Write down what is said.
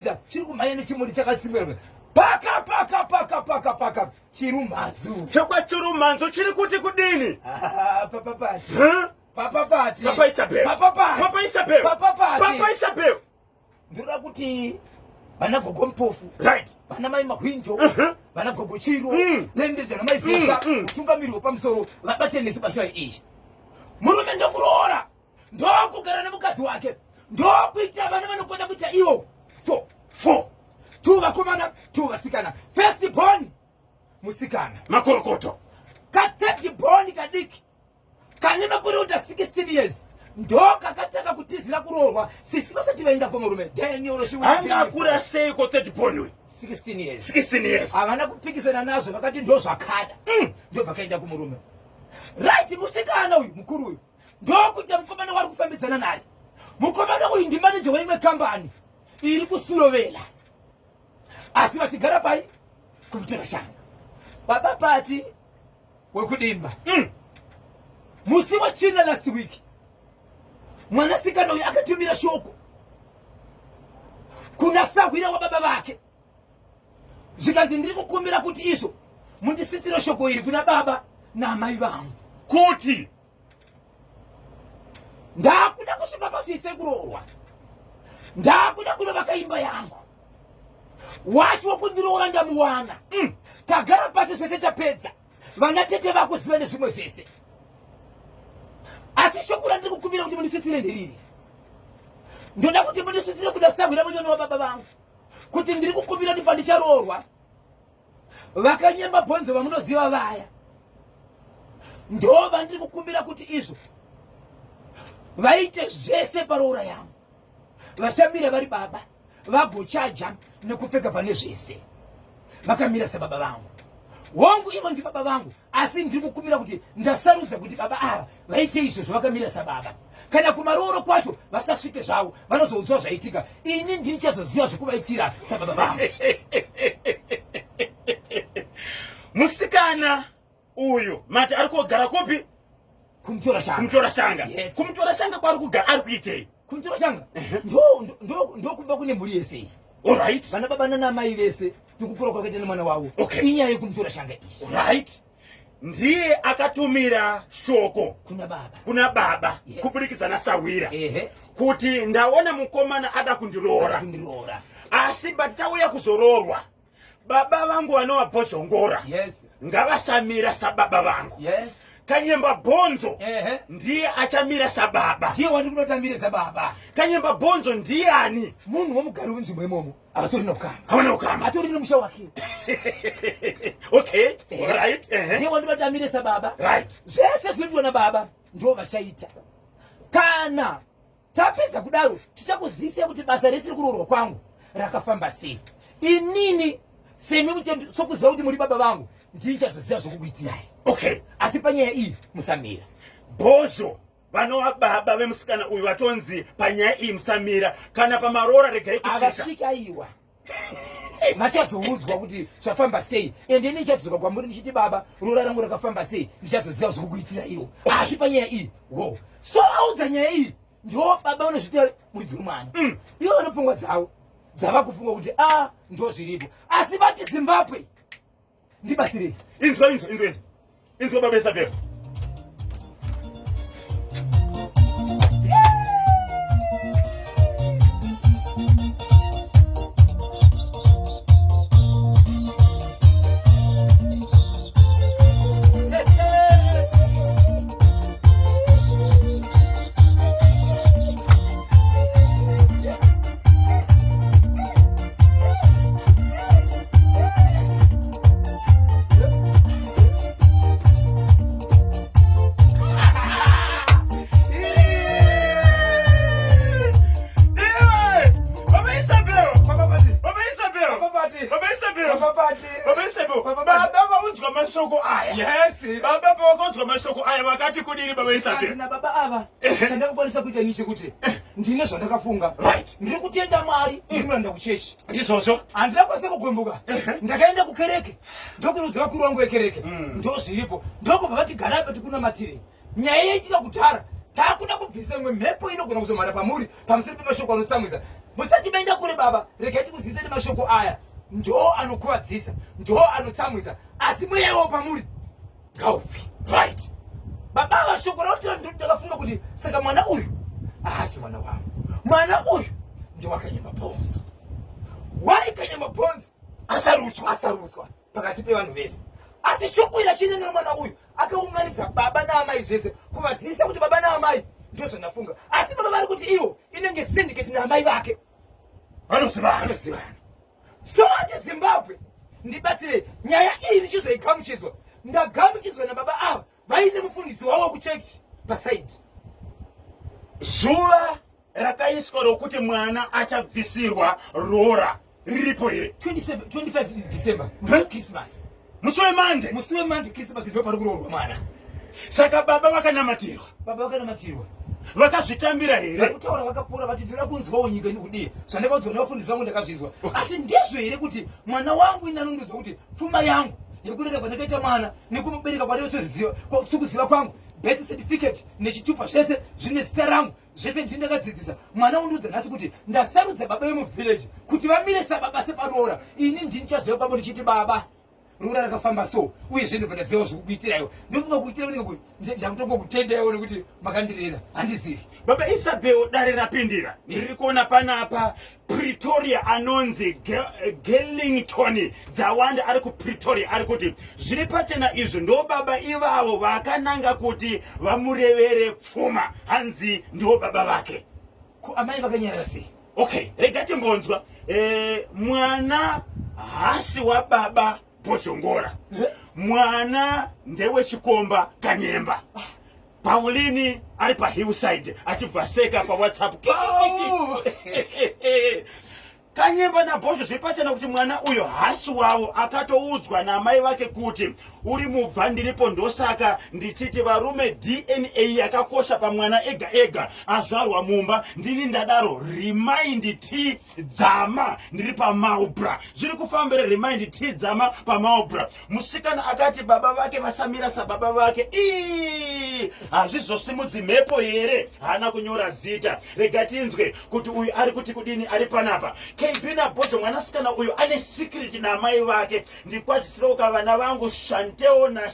chirikumhanya chimuri chakatsimbirwa paka chirumanzo chakwa chirumanzo chiri kuti kudini papapati papapati papa Isabel ndinoda kuti vana gogo mupofu right vana mai mahwindo vana gogo chiro lendedzana mai vesa utungamiri wepamusoro vabate nesi bashwa izvi murume ndokuroora ndokugara nemukadzi wake ndokuita vana vanokwenda kuita ivo 4 2 vakomana 2 vasikana first born musikana makorokoto ka third born kadiki kane makore uta 16 years ndokakataka kutizira kuroorwa sisi vasati vaenda kumurume Daniel anga akura sei ko third born we 16 years avana kupikisana nazvo vakati ndo zvakada ndo vakaenda kumurume right musikana uyu mukuru uyu ndokuti mukomana wari kufambidzana naye mukomana uyu ndi manager weimwe kambani iri kusulovela asi vachigara pai kumutora shanga baba pati wekudimba musi wachina last week mwanasikana uyu akatumira shoko kuna sahwira wababa vake zvikanzi ndiri kukumbira kuti izvo mundisitire shoko iri kuna baba naamai vangu kuti ndakuda kusvika pasvitse kuroorwa ndakuda kunovaka imba yangu wacho wokundiroora ndamuwana tagara pasi zvese tapedza vana tete vako ziva nezvimwe zvese asi shoko randiri kukumbira kuti mundisitire nderiri ndoda kuti mundisitire kuda sahwira munyoni wababa vangu kuti ndiri kukumbira kuti pandicharoorwa vakanyemba bhonzo vamunoziva vaya ndova ndiri kukumbira kuti izvo vaite zvese paroora yangu vashamira vari baba vagochaja nekupfeka pane zvese vakamira sababa vangu hongu ivo ndi baba vangu asi ndiri kukumbira kuti ndasarudza kuti baba ava vaite izvozvo vakamira sababa kana kumarooro kwacho vasasvike zvavo vanozoudzwa zvaitika ini ndinichazoziva zvekuvaitira sababa vangu musikana uyu mati ari kugara kupi kumutora shanga kumutora shanga kwari kugara ari kuitei kumutora shanga ndokumba kune mhuri yese alright vana baba nanamai vese ndikukura kwakaita nemwana wavo inyaya yekumutora shanga izvi right ndiye akatumira shoko kuna baba kuburikidza nasahwira kuti ndaona mukomana ada kundiroora asi bati tauya kuzoroorwa baba vangu vanova bhozhongora ngavasamira sababa vangu kanyemba bhonzo ndiye achamira sababa ndiye wandi kunotambire sababa kanyemba bhonzo ndiyani munhu womugari wenzvimbo imomo avatori nokama havana ukama atori nomusha wake okay right ndiye wandi vatambire sababa right zvese zvinoitwa nababa ndo vachaita kana tapedza kudaro tichakuzivisa kuti basa risiri kuroorwa kwangu rakafamba sei inini semi muchendo sokuziva kuti muri baba vangu ndichazoziva zvokukuitirai okay asi panyaya iyi musamira bhozho vanova baba vemusikana uyu vatonzi panyaya iyi musamira kana pamaroora regai kusvika avasvika iwa vachazoudzwa kuti zvafamba sei ende ini ndichadzoka kwamuri ndichiti baba roora rangu rakafamba sei ndichazoziva zvokukuitira iwo asi panyaya iyi so audza nyaya iyi ndo baba vanozvita muridzi wemwana ivo vanopfungwa dzavo dzava kufunga kuti ndo zviripo asi vati Zimbabwe ndibatsirei inzwa baba Isabel mashoko aya baba pawakonzwa mashoko aya vakati kudini baba Isabel na baba ava chandakakwanisa kuita niche kuti ndine zvandakafunga ndiri kutenda Mwari ndinoenda kuchechi ndizvozvo handinakwanisa kugwembuka ndakaenda kukereke ndokunoziva vakuru vangu vekereke ndo zviripo ndokubva vatigara apa tikuna matire nyaya yaitika kudhara takuda kubvisa imwe mhepo inogona kuzomhara pamuri pamusiri pemashoko anotsamwisa musati maenda kure baba, regai tikuzivise nemashoko aya. Ndo anokuvadzisa, ndo anotsamwisa, asi mweyawo pamuri ngaufi. Right. Baba vashoko rauti ndakafunga kuti saka mwana uyu haasi mwana wangu. Mwana uyu ndewakanyema bhonzo. Waikanyema bhonzo asarudzwa pakati pevanhu vese. Asi shoko ira chinene nomwana uyu akaunganidza baba naamai zvese kuvazivisa kuti baba naamai ndio zvanafunga. Asi baba vari kuti iwo inenge syndicate naamai vake Vanosivana. So ati Zimbabwe ndibatsire nyaya iyi ndichizoigamuchidzwa. Ndagamuchidzwa nababa ava vaine mufundisi wavo kuchechi pasaidi. Zuva rakaiswa rokuti mwana achabvisirwa roora riripo here. 25 December Christmas. Musi weMonday. Musi weMonday Christmas ndo pari kuroorwa mwana. Saka baba vakanamatirwa. Baba vakanamatirwa. Vakazvitambira here. Vakutaura vakapora vati ndira kunzwawo nyika inokudii. Zvandakaudzwa navafundisi vangu ndakazvinzwa. Asi ndizvo here kuti mwana wangu inanondodzwa kuti pfuma yangu yekurera kwandakaita mwana nekumubereka kwandinosoziva kwangu, birth certificate nechitupa zvese zvine zita rangu, zvese ndindakadzidzisa. Mwana undiudza nhasi kuti ndasarudza baba vemuvillage kuti vamire sababa separoora. Ini ndini chaziva kwavo ndichiti baba roora rakafamba so, uye zvinhu vandaziva zvikukuitira iwe. Ndofunga kuitira unenge kuti ndakutongokutenda iwe nekuti makandirera handizivi. Baba Isabel dare rapindira. Ndiri kuona panapa Pretoria anonzi Gellington dzawanda ari kuPretoria ari kuti zviri pachena izvo ndo baba ivavo vakananga kuti vamurevere pfuma, hanzi ndo baba vake. Amai vakanyarara sei? Okay, rega timbonzwa. Mwana hasi wa baba Bhoshongora. Mwana ndewe Chikomba Kanyemba. Paulini ari paHillside achibvaseka paWhatsApp. Kanyemba naBhosho zvipachana kuti mwana uyo hasi wavo akatoudzwa namai vake kuti uri mubva ndiripo, ndosaka ndichiti varume DNA yakakosha pamwana ega ega azvarwa mumba. Ndini ndadaro remind T dzama ndiri paMaubra. Zviri kufambira remind T dzama paMaubra. Musikana akati baba vake vasamira sababa vake. Hazvizosimudzi mhepo here, hana kunyora zita. Rega tinzwe kuti uyu ari kuti kudini ari panapa. KB naBhosho mwanasikana uyu ane secret namai vake. Ndikwazisira ukavana vangu Shanteo na